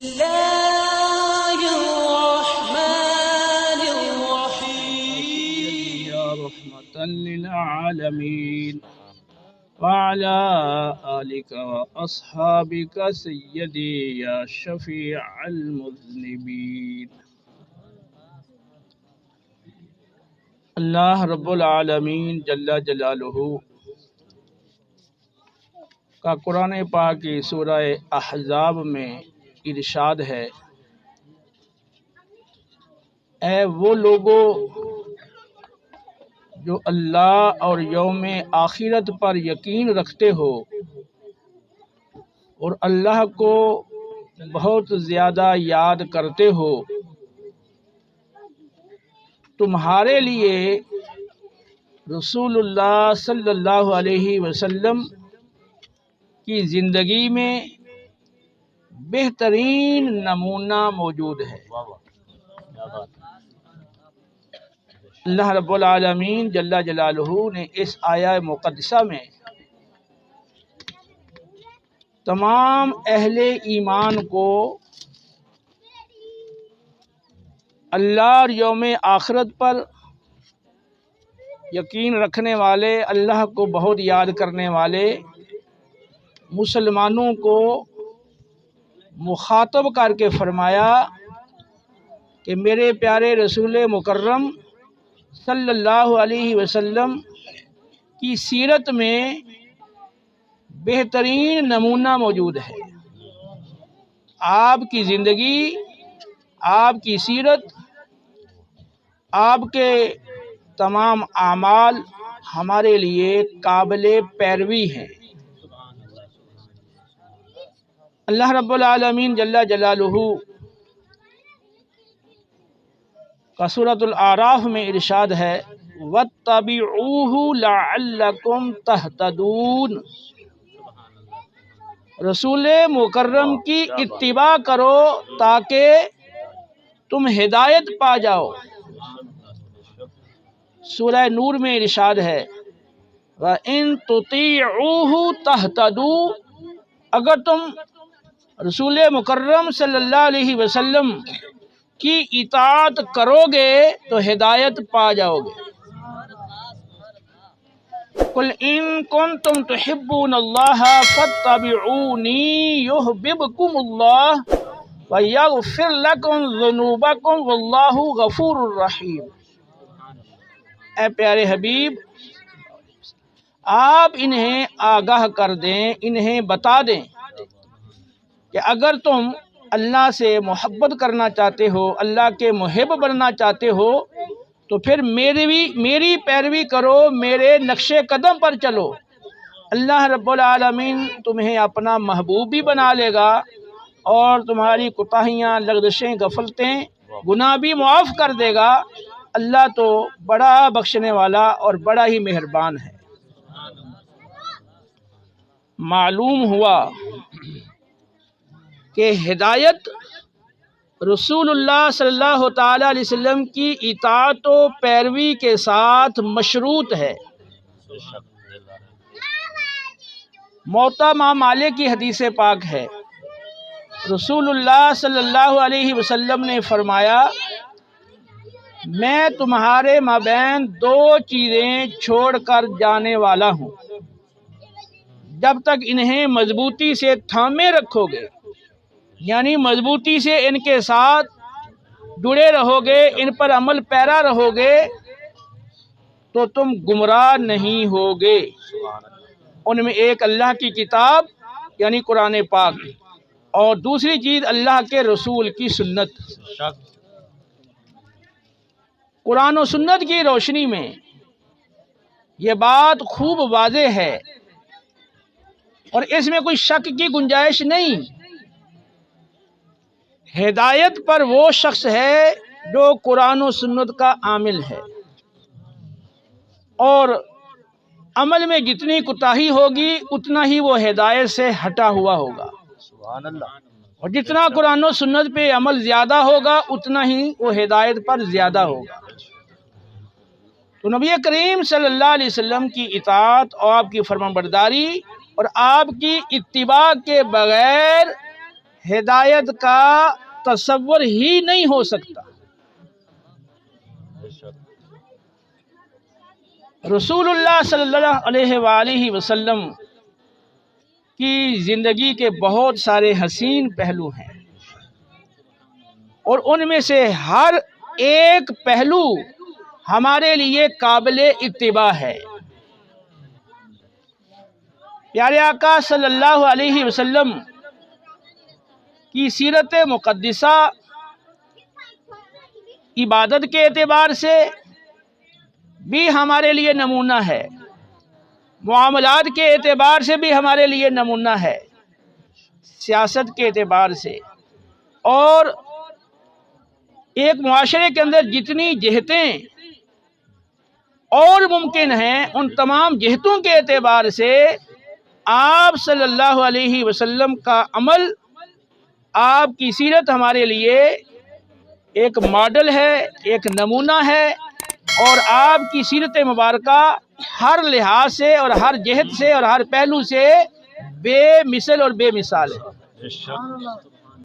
الله الرحمن الرحيم يا رحمة للعالمين وعلى آلك وأصحابك سيدي يا شفيع المذنبين۔ اللہ رب العالمین جل جلالہ کا قرآن پاک کی سورہ احزاب میں ارشاد ہے، اے وہ لوگو جو اللہ اور یوم آخرت پر یقین رکھتے ہو اور اللہ کو بہت زیادہ یاد کرتے ہو، تمہارے لیے رسول اللہ صلی اللہ علیہ وسلم کی زندگی میں بہترین نمونہ موجود ہے۔ اللہ رب العالمین جل جلالہ نے اس آیہ مقدسہ میں تمام اہل ایمان کو اللہ اور یوم آخرت پر یقین رکھنے والے، اللہ کو بہت یاد کرنے والے مسلمانوں کو مخاطب کر کے فرمایا کہ میرے پیارے رسول مکرم صلی اللہ علیہ وسلم کی سیرت میں بہترین نمونہ موجود ہے۔ آپ کی زندگی، آپ کی سیرت، آپ کے تمام اعمال ہمارے لیے قابل پیروی ہیں۔ اللہ رب العالمین جل جلالہ کا سورۃ الاعراف میں ارشاد ہے، وَاتَّبِعُوهُ لَعَلَّكُمْ تَهْتَدُونَ، رسول مکرم کی اتباع کرو تاکہ تم ہدایت پا جاؤ۔ سورہ نور میں ارشاد ہے، وَإِن تُطِيعُوهُ تَهْتَدُوا، اگر تم رسول مکرم صلی اللہ علیہ وسلم کی اطاعت کرو گے تو ہدایت پا جاؤ گے۔ قُلْ إِن كُنتُمْ تُحِبُّونَ اللَّهَ فَاتَّبِعُونِي يُحْبِبْكُمُ اللَّهُ وَيَغْفِرْ لَكُمْ ذُنُوبَكُمْ وَاللَّهُ غَفُورٌ رَحِيمٌ۔ اے پیارے حبیب، آپ انہیں آگاہ کر دیں، انہیں بتا دیں کہ اگر تم اللہ سے محبت کرنا چاہتے ہو، اللہ کے محب بننا چاہتے ہو، تو پھر میری پیروی کرو، میرے نقش قدم پر چلو۔ اللہ رب العالمین تمہیں اپنا محبوب بھی بنا لے گا اور تمہاری کوتاہیاں، لغزشیں، غفلتیں، گناہ بھی معاف کر دے گا۔ اللہ تو بڑا بخشنے والا اور بڑا ہی مہربان ہے۔ معلوم ہوا کہ ہدایت رسول اللہ صلی اللہ تعالیٰ علیہ وسلم کی اطاعت و پیروی کے ساتھ مشروط ہے۔ موطا امام مالک کی حدیث پاک ہے، رسول اللہ صلی اللہ علیہ وسلم نے فرمایا، میں تمہارے مابین دو چیزیں چھوڑ کر جانے والا ہوں، جب تک انہیں مضبوطی سے تھامے رکھو گے، یعنی مضبوطی سے ان کے ساتھ جڑے رہو گے، ان پر عمل پیرا رہو گے، تو تم گمراہ نہیں ہوگے۔ ان میں ایک اللہ کی کتاب یعنی قرآن پاک، اور دوسری چیز اللہ کے رسول کی سنت۔ قرآن و سنت کی روشنی میں یہ بات خوب واضح ہے اور اس میں کوئی شک کی گنجائش نہیں۔ ہدایت پر وہ شخص ہے جو قرآن و سنت کا عامل ہے، اور عمل میں جتنی کوتاہی ہوگی اتنا ہی وہ ہدایت سے ہٹا ہوا ہوگا، اور جتنا قرآن و سنت پہ عمل زیادہ ہوگا اتنا ہی وہ ہدایت پر زیادہ ہوگا۔ تو نبی کریم صلی اللہ علیہ وسلم کی اطاعت اور آپ کی فرمانبرداری اور آپ کی اتباع کے بغیر ہدایت کا تصور ہی نہیں ہو سکتا۔ رسول اللہ صلی اللہ علیہ وآلہ وسلم کی زندگی کے بہت سارے حسین پہلو ہیں، اور ان میں سے ہر ایک پہلو ہمارے لیے قابل اتباع ہے۔ پیارے آقا صلی اللہ علیہ وسلم کی سیرت مقدسہ عبادت کے اعتبار سے بھی ہمارے لیے نمونہ ہے، معاملات کے اعتبار سے بھی ہمارے لیے نمونہ ہے، سیاست کے اعتبار سے، اور ایک معاشرے کے اندر جتنی جہتیں اور ممکن ہیں ان تمام جہتوں کے اعتبار سے آپ صلی اللہ علیہ وسلم کا عمل، آپ کی سیرت ہمارے لیے ایک ماڈل ہے، ایک نمونہ ہے، اور آپ کی سیرت مبارکہ ہر لحاظ سے اور ہر جہت سے اور ہر پہلو سے بے مثل اور بے مثال ہے۔